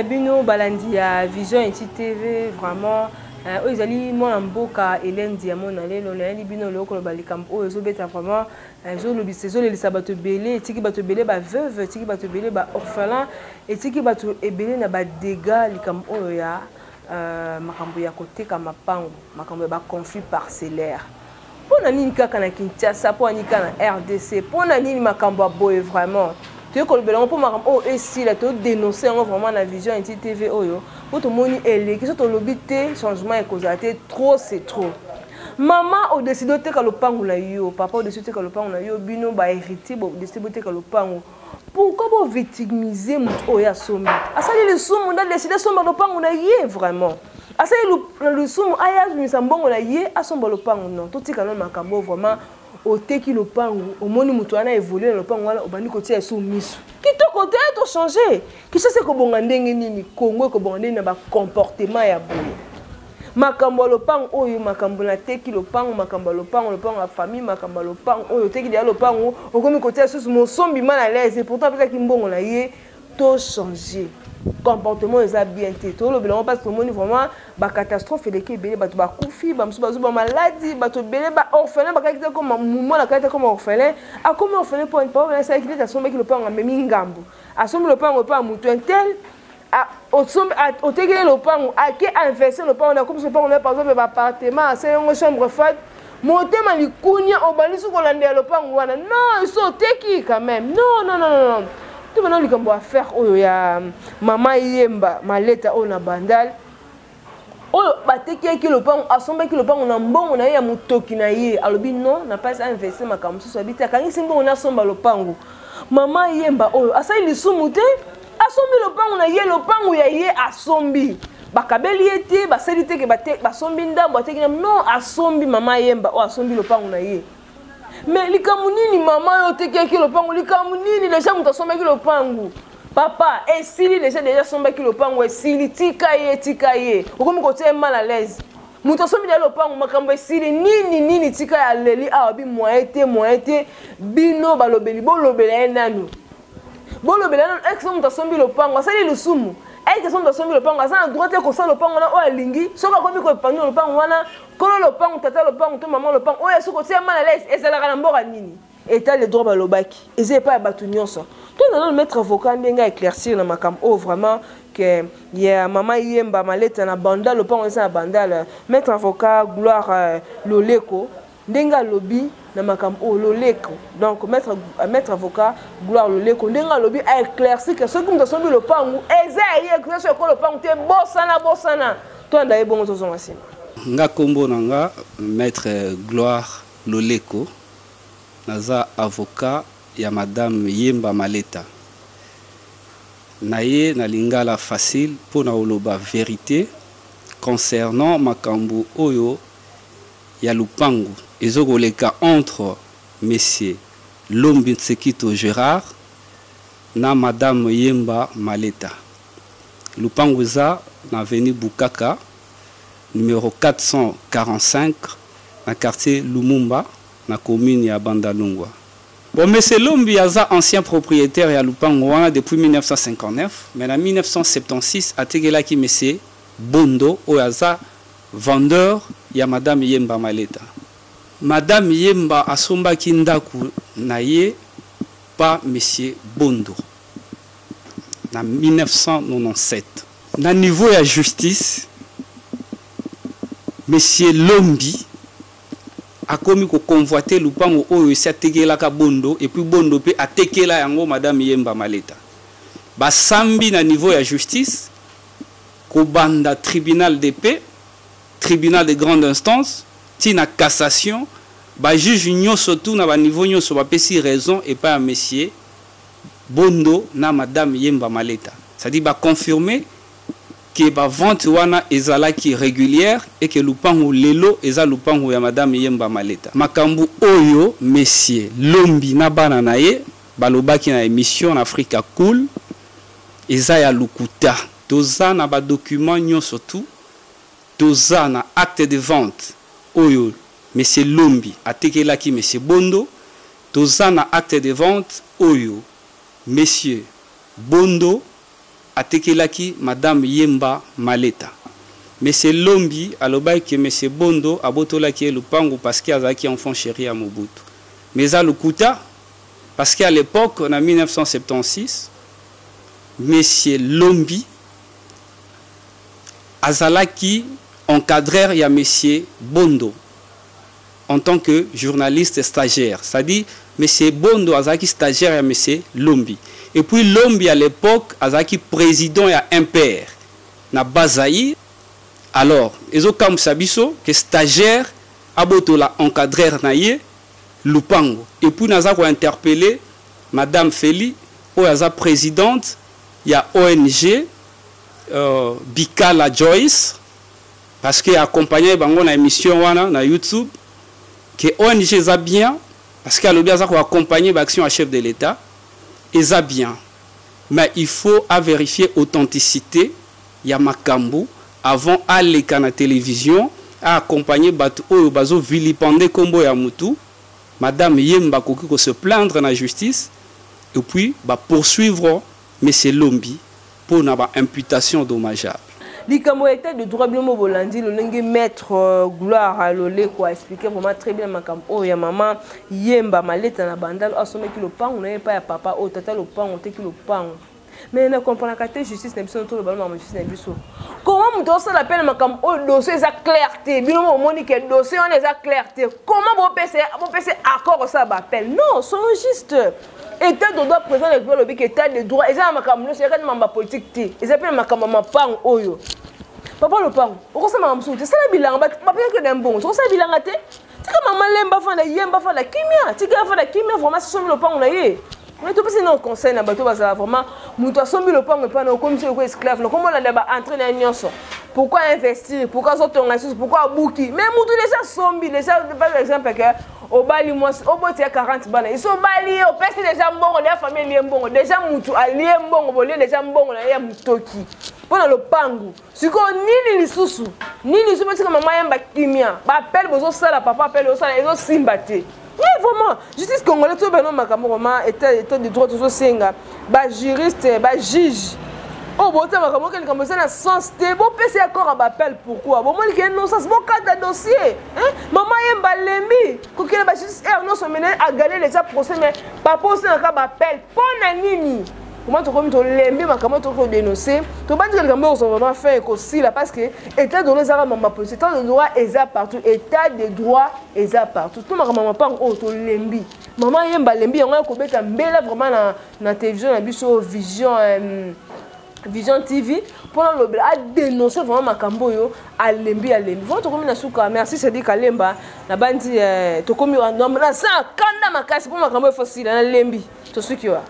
Bino balandi ya Vision Inti TV vraiment ils allaient mon mboka Hélène Diamond allé lo na bino lo ko balikambo o zo beta vraiment zo lo bisezo le sabato belé tiki bato belé ba veuve tiki bato belé ba orphelin et tiki bato ebelé na ba dégâts likambo o ya makambo ya côté kama pango makambo ba conflit parcellaire pona nini kaka na Kinshasa pona nini kana RDC pona nini makambo boye vraiment tu es colbelon pour makambo et si la to dénoncer vraiment la Vision Inti TV oyo pour tout moni ele qui sont lobité changement et causaté trop c'est trop maman au décidé te ka lopango na yo papa au décidé te ka lopango na yo bino ba héritier au décidé te ka lopango pourquoi vous victimiser mon oya somme asali le somme on a décidé somme lopango na yé vraiment asali le somme aya misambongo na yé asomba lopango non tout tika non makambo vraiment au teki lopango au moni mutu ana évoluer lopango wala obandi kotia so misu kito côté to changer ki ça c'est ko bonga ndenge nini Congo ko bonga ndenge na ba comportement ya boye makambo lopango oyo makambo na teki lopango makambo lopango la famille makambo lopango oyo teki dia lopango okomi kotia so mo sombi mal à l'aise et pourtant peut-être ki mbongo na ye to changer comportement est bien tout le bilan parce que mon vraiment ba catastrophe et que belé ba to ba kufi ba msu ba maladie ba to belé ba orphelin ba kakita comme moment la kakita comme orphelin a comme orphelin pour une pauvre ça qui est sombe qui le pan en memi ngambo a sombe le pan pas mutu tel a au sombe au tegele le pan a qui investir le pan on a comme ce pan on a par exemple ba appartement c'est une chambre froide monter malikunya au bani su ko lande le pan wana non ils sont teki quand même non tout maintenant les cambo à faire oh ya maman yemba maleta on a bandal oh bateki ki le pan asomba ki le pan on a mbongo na ya mutoki na ye alobi non na pas investir makambo so habita kangi simbo on a somba le pango maman yemba oh asali lisumu te asombi le pango na ye le pango ya ye asombi bakabeli ete basali te ke basombi ndambo ateki non asombi maman yemba oh asombi le pango na ye mais likamunini maman yo tekeki le pango likamunini déjà muta somba ki le pango papa et sili déjà somba ki le pango et sili tika ye okomi kote mal à l'aise muta sombi le pango makambo et sili nini tika ya leli a bi moite bino balobeli bolobela nanu ex muta sombi le pango sali le sumu ay que son de sombi le pango ça droit te ko ça le pango na o alingi soka komi ko pango le pango wana kolo le pango tata le pango to maman le pango o ya soko tia mal à l'aise et ça la kana mboka nini état le droit ba lobaki et c'est pas batu nyonso to na mettre avocat ndenga éclaircir na makam o vraiment que ya maman yemba maleta na banda le pango ça banda mettre avocat gloire loleko ndenga lobby na makambo loleko donc mettre avocat gloire loleko ndenga lobby a éclairci que ce qui me sombi le pangu ezaye que ce ko le pangu te bosana to ndaye bongo zo ngasima nga kombo nanga maître gloire loleko naza avocat ya madame Yemba Maleta naye na lingala facile pour na oloba vérité concernant makambo oyo ya lupangu ezogoleka entre monsieur Lombi Nsekito Gérard na madame Yemba Maleta lupangu za na avenue Bukaka numéro 445 na quartier Lumumba na commune ya Bandalungwa. Bon, monsieur Lombi aza ancien propriétaire ya lupangu wana depuis 1959 mais en 1976 ategelaki monsieur Bondo oyaza vendeur ya madame Yemba Maleta. Madame Yemba asombaki ndaku na ye pa monsieur Bondo na 1997. Na niveau ya justice monsieur Lombi a commis ko convoiter lupango oyo esi atekelaka Bondo et puis Bondo pe atekela yango madame Yemba Maleta. Basambi na niveau ya justice ko banda tribunal de paix, tribunal de grande instance, tina cassation, ba juge nyonso tout na ba niveau nyonso ba pesi raison et pas à monsieur Bondo na madame Yemba Maleta. C'est-à-dire ba confirmer que ba vente wana ezalaki régulière et que lupango lelo eza lupango ya madame Yemba Maleta. Makambu oyo monsieur Lombi na bana na ye balobaki na émission en Africa Cool eza ya lukuta. Toza na ba document nyonso tout toza na acte de vente oyo monsieur Lombi atekelaki monsieur Bondo toza na acte de vente oyo monsieur Bondo atekelaki Madame Yemba Maleta. Monsieur Lombi alobai que Monsieur Bondo abotolaki lupango parce qu'il azaki enfant chéri à Mobutu. Mais à Lukuta, parce qu'à l'époque, en 1976, Monsieur Lombi azalaki encadreur ya Monsieur Bondo en tant que journaliste stagiaire. C'est-à-dire, Monsieur Bondo azalaki stagiaire ya Monsieur Lombi. Et puis Lombi à l'époque azalaki président ya Imper na Bazaï. Alors, ezo kam sabiso que stagiaire abotola encadreur naie lupango. Et puis naza ko interpeller Madame Feli, oyaza présidente ya ONG Bikala Joyce, parce que accompagné bango na émission wana na YouTube que ONG eza bien parce que alobi aza ko accompagner l'action à chef de l'État eza bien, mais il faut à vérifier authenticité ya makambo avant aller à la télévision à accompagner batu oyo bazo vilipender kombo ya mutu. Madame Yemba koki ko se plaindre na justice et puis ba poursuivre Monsieur Lombi pour na ba imputation dommageable. Likambo était de droit bien bolandi le nenge maître Gloire à Lolé quoi expliquer vraiment très bien makambo oh ya maman Yemba Maleta na bandal asome ki le pan on n'est pas ya papa oh tata le pan on te ki le pan. Mais ne comprenons pas que justice n'est pas sur le ballon de justice n'est pas. Comment vous doit l'appel makam au dossier sa clarté bien au monique dossier on est à clarté comment vous PC accord ça appel non sont juste état de droit présent le but état de droit et ça makam c'est quand même politique té ils appellent makam pang oyo papa le pang on ça makam c'est ça le bilan ba bien que d'un bon ça bilan té c'est comme maman lemba fa na yemba fa la kimia tu ga fa la kimia vraiment c'est le pang na yé. Mais tout ça non conseil na bato bazala vraiment muto asombi le pango pa na comme si le esclave no comment la ba entrer na nyonso pourquoi investir pourquoi sortir sur pourquoi bouki mais muto déjà sombi déjà par exemple que au bali moi au bout de 40 bana ils sont bali au pèse déjà mbongo la famille li mbongo déjà muto ali mbongo bolé déjà mbongo na ya mutoki pona le pango siko nini lisusu nini sumo tika mama yamba kimia ba appel bozo sala papa appel o sala ezo simbate. Oui, vraiment, justice congolaise, tout le monde état de droit, tout ça, bah juriste, bah juge. Oh, bon, tu as quelqu'un comme ça, dans sens, t'es bon, PC encore à appel, pourquoi? Bon, moi, il y a un non, ça se voit quatre dossiers. Maman, il y a un balembi. Quand il y a un justice, non, se mener à gagner les procès, mais pas poser un cas d'appel. Pour Nanini. Comment tu as lembi, comment tu as dénoncé? Tu vas dire que les gens sont vraiment fait aussi là parce que état de droit, état de droit est partout, état de droit est partout. Tout le monde pas en lembi. Maman yemba lembi, on a coupé un bel vraiment na télévision, na biso Vision TV pour le à dénoncer vraiment makambo yo à lembi. Vous tu comme na suka merci c'est dit Kalemba na bandi to komi random na ça kanda makasi pour makambo facile na lembi to suki wa